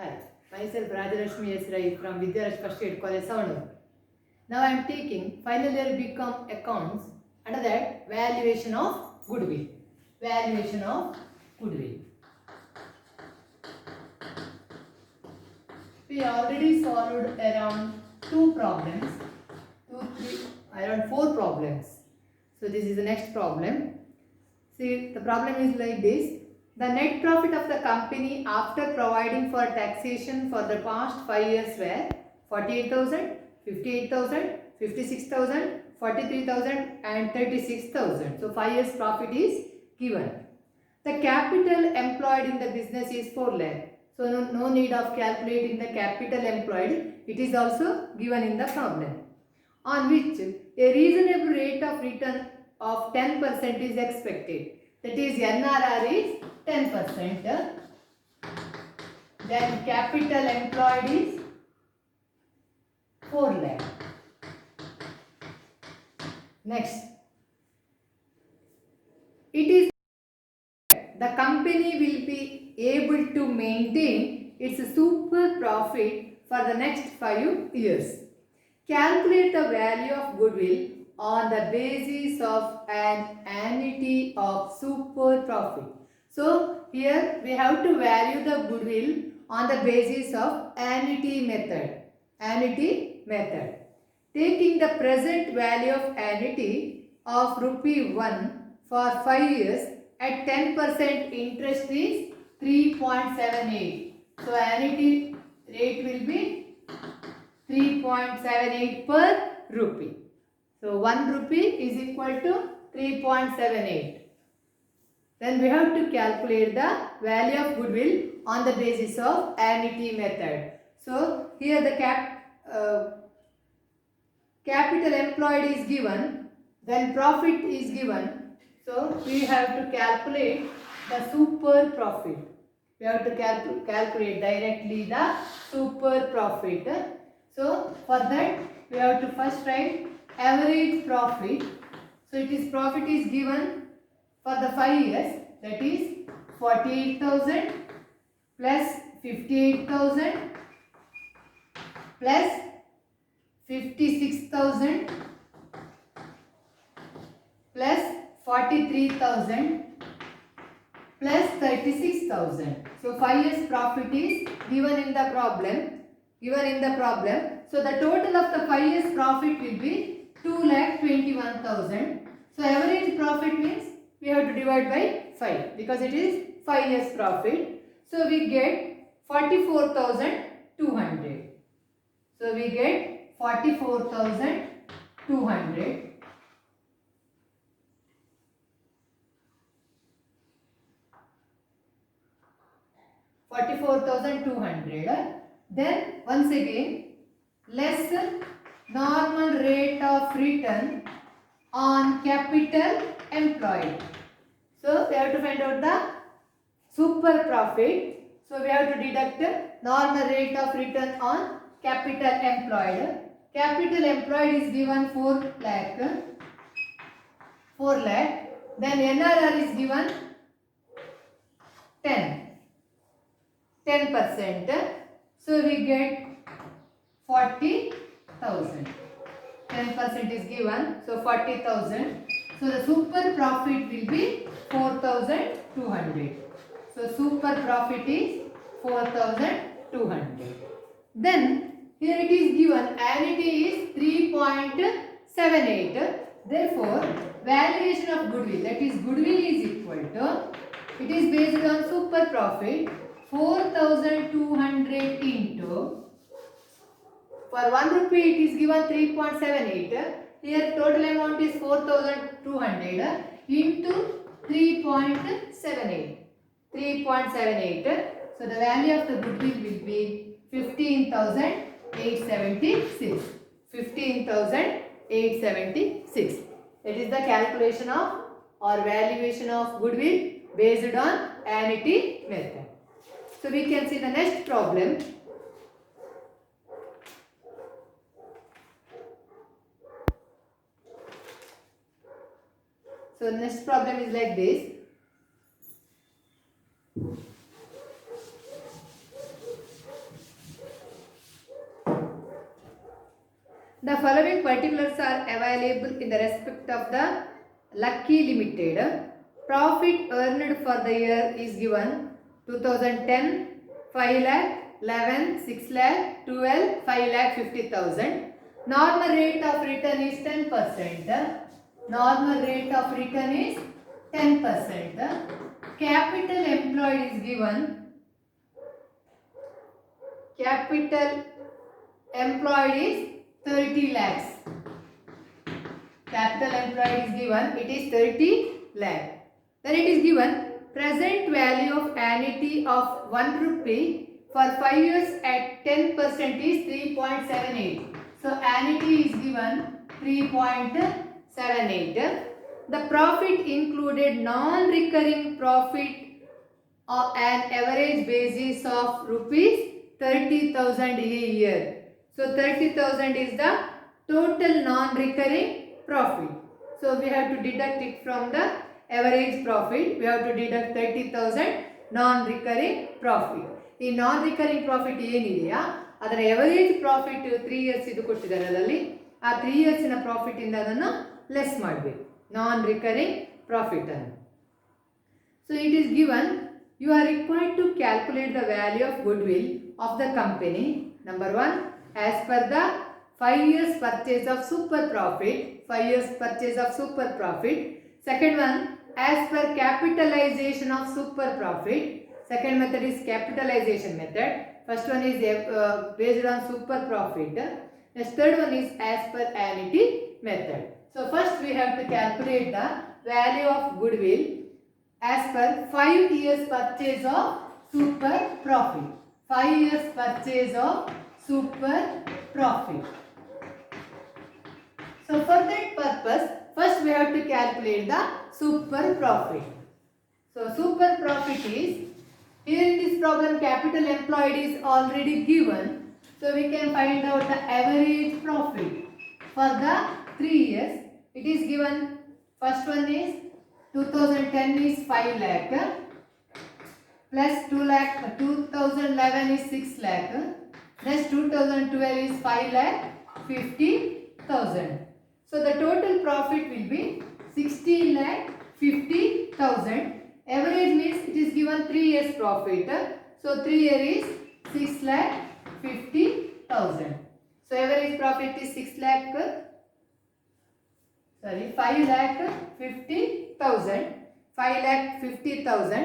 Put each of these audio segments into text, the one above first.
Hi, myself Rajarashmi S. Rai from Vidyaraj First Aid College, Savanur. Now I am taking final year BCom accounts under that valuation of goodwill. Valuation of goodwill. We already solved around around four problems. So this is the next problem. See, the problem is like this. The net profit of the company after providing for taxation for the past 5 years were 48,000, 58,000, 56,000, 43,000 and 36,000. So 5 years profit is given. The capital employed in the business is 4 lakh. So no need of calculating the capital employed. It is also given in the problem. On which a reasonable rate of return of 10% is expected. That is NRR is 10%. Then capital employed is 4 lakh. Next, it is the company will be able to maintain its super profit for the next 5 years. Calculate the value of goodwill on the basis of an annuity of super profit. So here we have to value the goodwill on the basis of annuity method. Annuity method. Taking the present value of annuity of rupee 1 for 5 years at 10% interest is 3.78. So annuity rate will be 3.78 per rupee. So 1 rupee is equal to 3.78. Then we have to calculate the value of goodwill on the basis of annuity method. So here the capital employed is given, then profit is given. So we have to calculate the super profit. We have to calculate directly the super profit. So for that we have to first write average profit. So it is profit is given for the 5 years, that is 48,000 plus 58,000 plus 56,000 plus 43,000 plus 36,000. So 5 years profit is given in the problem. So the total of the 5 years profit will be 2,21,000. So average profit means we have to divide by 5 because it is 5 years profit. So we get 44,200. So we get 44,200. Then once again less normal rate of return on capital employed. So we have to find out the super profit. So we have to deduct normal rate of return on capital employed. Capital employed is given 4 lakh. Then NRR is given 10%. So we get 40,000. 10% is given, so 40,000. So the super profit will be 4,200. So super profit is 4,200. Then here it is given annuity is 3.78. Therefore valuation of goodwill, that is goodwill is equal to, it is based on super profit, 4,200 into, for 1 rupee it is given 3.78. Here total amount is 4,200 into 3.78. So the value of the goodwill will be 15,876. 15,876. It is the calculation of or valuation of goodwill based on annuity method. So we can see the next problem. So next problem is like this. The following particulars are available in the respect of the Lucky Limited. Profit earned for the year is given 2010 5 lakh, 11 6 lakh, 12 5 lakh 50,000. Normal rate of return is 10%. Normal rate of return is 10%. Capital employed is given. Capital employed is 30 lakhs. Capital employed is given, it is 30 lakh. Then it is given present value of annuity of 1 rupee for 5 years at 10% is 3.78. So annuity is given 3.78. The profit included non-recurring profit on an average basis of rupees 30,000 a year. So 30,000 is the total non-recurring profit. So we have to deduct it from the average profit. We have to deduct 30,000 non-recurring profit. ಈ non-recurring profit ಏನಿದೆಯಾ ಅದರ average profit 3 years ಇದು ಕೊಟ್ಟಿದ್ದಾರಲ್ಲ ಅಲ್ಲಿ ಆ 3 years ನ profit ಇಂದ ಅದನ್ನು less ಮಾಡಬೇಕು non-recurring profit ಅನ್ನು. So it is given you are required to calculate the value of goodwill of the company. Number 1, as per the 5 years purchase of super profit. 5 years purchase of super profit. Second one, as per capitalization of super profit. Second method is capitalization method. First one is based on super profit. Next third one is as per annuity method. So first we have to calculate the value of goodwill as per 5 years purchase of super profit. 5 years purchase of super profit. So for that purpose, first we have to calculate the super profit. So super profit is, here in this problem capital employed is already given. So we can find out the average profit for the 3 years. It is given, first one is 2010 is 5 lakh plus 2 lakh, 2011 is 6 lakh, next 2012 is 5 lakh 50,000. So the total profit will be 16 lakh 50,000. Average means it is given 3 years profit. So 3 year is 6 lakh 50,000. So average profit is 5 lakh 50,000. 5 lakh 50,000.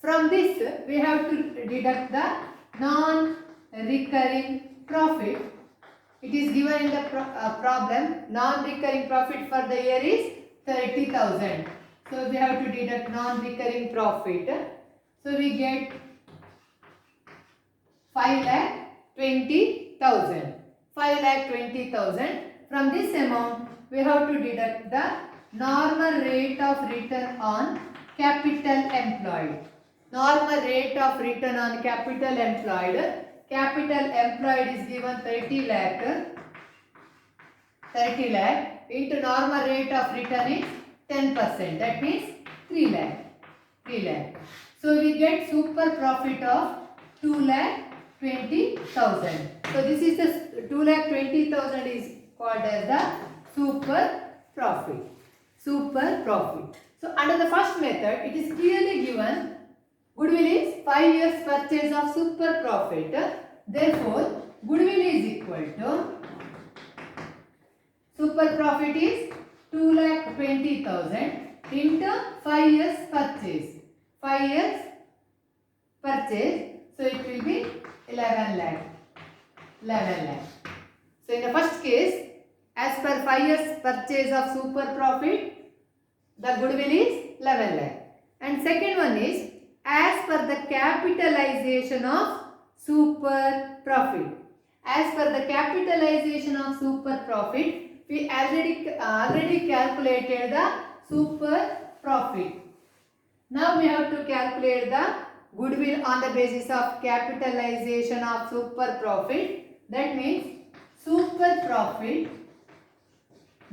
From this we have to deduct the non-recurring profit. It is given in the problem. Non-recurring profit for the year is 30,000. So we have to deduct non-recurring profit. So we get 5,20,000. 5,20,000. From this amount, we have to deduct the normal rate of return on capital employed. Normal rate of return on capital employed. Capital employed is given 30 lakh. 30 lakh into normal rate of return is 10%. That means 3 lakh. 3 lakh. So we get super profit of 2,20,000. So this is the 2,20,000 is called as the super profit. Super profit. So under the first method, it is clearly given goodwill is 5 years purchase of super profit. Therefore, goodwill is equal to super profit is 2,20,000 into 5 years purchase. 5 years purchase. So it will be 11 lakh. 11 lakh. So in the first case, as per 5 years purchase of super profit, the goodwill is 11 lakh. And second one is as per the capitalization of super profit. As per the capitalization of super profit, we already calculated the super profit. Now we have to calculate the goodwill on the basis of capitalization of super profit. That means super profit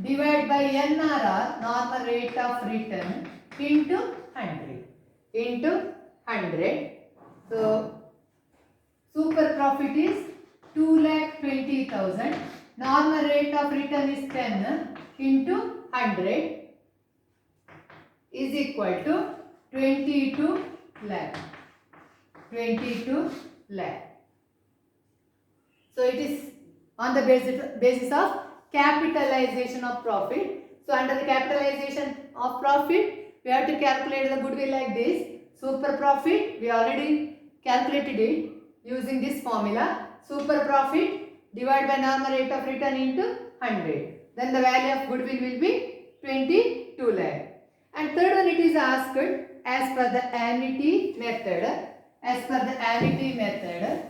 divided by NRR, normal rate of return, into 100. Into 100. So super profit is 2,20,000 normal rate of return is 10 into 100 is equal to 22 lakh. 22 lakh. So it is on the basis of capitalization of profit. So under the capitalization of profit, we have to calculate the goodwill like this. Super profit, we already calculated it using this formula. Super profit divided by normal rate of return into 100. Then the value of goodwill will be 22 lakh. And third one, it is asked as per the annuity method. As per the annuity method.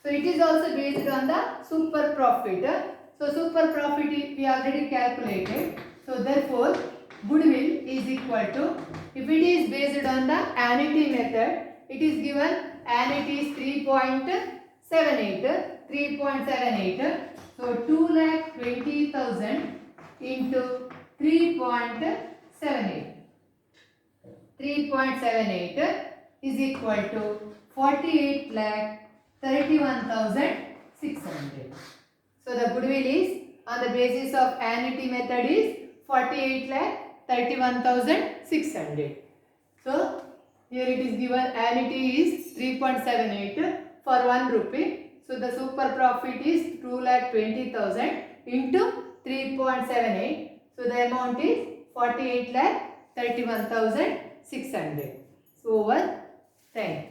So it is also based on the super profit. So super profit we already calculated. So therefore goodwill is equal to, if it is based on the annuity method, it is given annuity is 3.78. 3.78. So 2,20,000 into 3.78. 3.78 is equal to 48,31,600. So the goodwill is on the basis of annuity method is 48,31,600. So here it is given annuity is 3.78 for 1 rupee. So the super profit is 2,20,000 into 3.78. So the amount is 48,31,600. So over. Thank you.